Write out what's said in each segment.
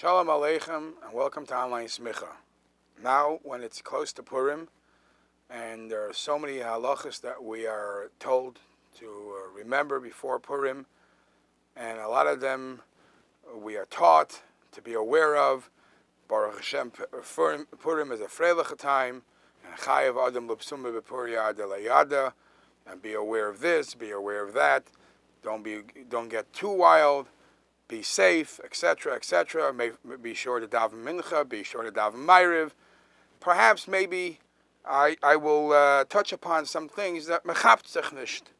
Shalom Aleichem and welcome to online Smicha. Now, when it's close to Purim, and there are so many halachas that we are told to remember before Purim, and a lot of them we are taught to be aware of. Baruch Hashem, Purim is a freilich time, and Chayav Adam L'Psuma B'Puria Adelayada, and be aware of this, be aware of that. Don't get too wild. Be safe, etc., etc. Be sure to daven mincha. Be sure to daven ma'ariv. Perhaps, maybe, I will touch upon some things that mechapt sich nicht.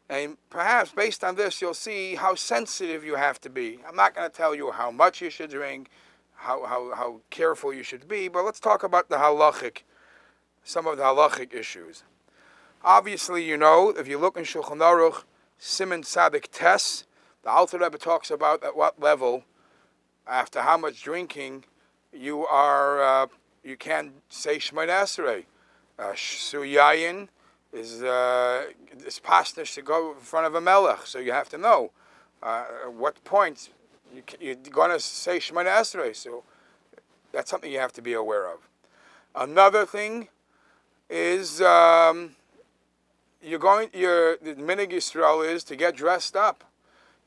And perhaps, based on this, you'll see how sensitive you have to be. I'm not going to tell you how much you should drink, how careful you should be, but let's talk about some of the halachic issues. Obviously, you know, if you look in Shulchan Aruch, Siman Tzadik Tes, the Alter Rebbe talks about at what level, after how much drinking, you can say Shemona Esrei. Suyayin is pasnish to go in front of a melech, so you have to know what points you're going to say Shemona Esrei. So that's something you have to be aware of. Another thing is the Minig Yisrael is to get dressed up.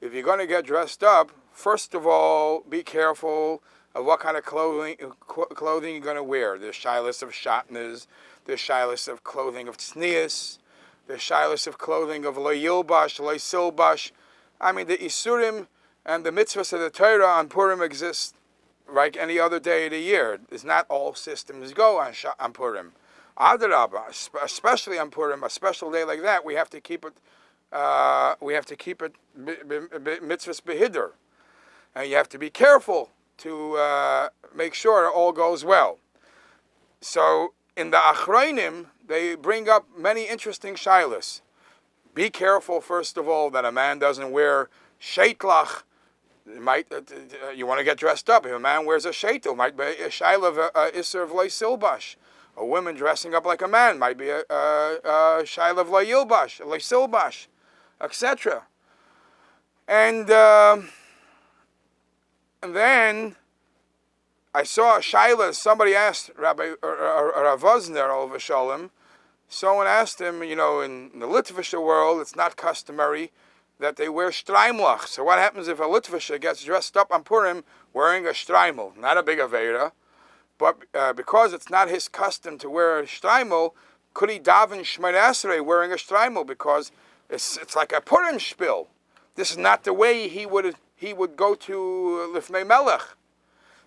If you're going to get dressed up, first of all, be careful of what kind of clothing you're going to wear. There's shilas of shatnez, there's shilas of clothing of tznius, there's shilas of clothing of lo yilbash, lo silbash. I mean, the isurim and the mitzvahs of the Torah on Purim exist like any other day of the year. It's not all systems go on Purim. Adarabah, especially on Purim, a special day like that, we have to keep it. Mitzvahs behiddur, and you have to be careful to make sure it all goes well. So in the Achronim, they bring up many interesting shilas. Be careful, first of all, that a man doesn't wear sheitlach. You want to get dressed up. If a man wears a sheitel, might be a shayla of iser of lo silbash. A woman dressing up like a man might be a shayla of lo yilbash, lo silbash, etc. And then I saw a shayla. Somebody asked Rabbi Rav Vosner Olav Shalom. Someone asked him, in the Litvische world, it's not customary that they wear streimlach. So what happens if a Litvische gets dressed up on Purim wearing a streimel? Not a big avera, but because it's not his custom to wear a streimel, could he daven Shemona Esrei wearing a streimel? Because it's like a Purim spiel. This is not the way he would go to Lifnei Melech.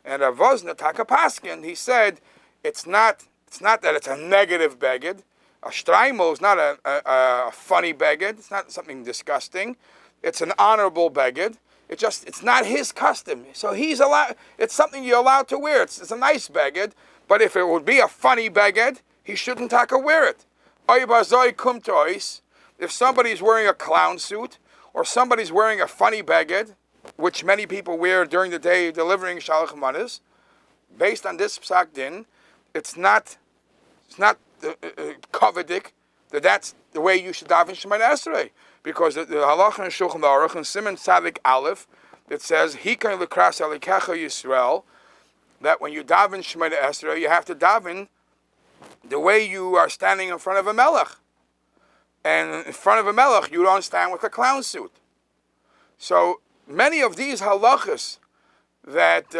And Rav Vosner Taka Paskin, he said, it's not that it's a negative beged. A streimel is not a funny beged. It's not something disgusting. It's an honorable beged. It's not his custom. So he's allowed. It's something you're allowed to wear. It's a nice beged. But if it would be a funny beged, he shouldn't Taka wear it. If somebody's wearing a clown suit, or somebody's wearing a funny beged, which many people wear during the day delivering shalach manas, based on this psak din, it's not kovedik that's the way you should daven Shemona Esrei, because the halacha in Shulchan Aruch and Siman Tzadik Aleph, it says Hikan L'Kras Alikecha Yisrael, that when you daven Shemona Esrei, you have to daven the way you are standing in front of a melech. And in front of a melech, you don't stand with a clown suit. So many of these halachas that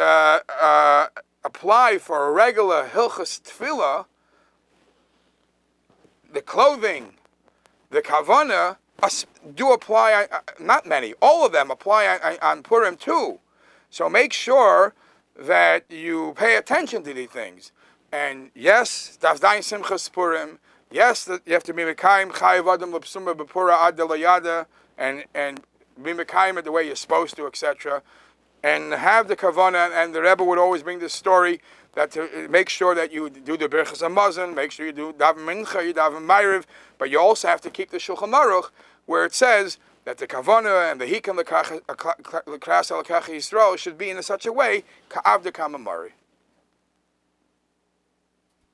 apply for a regular hilchas tefillah, the clothing, the kavana, do apply. Not many, all of them apply on Purim too. So make sure that you pay attention to these things. And yes, davdayin simchas Purim. Yes, you have to be mekayim chayav adam l'psuma b'pura ad delayada, and be mekayim it the way you're supposed to, etc. And have the kavana. And the Rebbe would always bring this story that to make sure that you do the birchas hamazon, make sure you do daven mincha, you daven ma'ariv, but you also have to keep the Shulchan Aruch where it says that the kavana and the hikan l'kras al Yisrael should be in such a way ka'avda kamamari.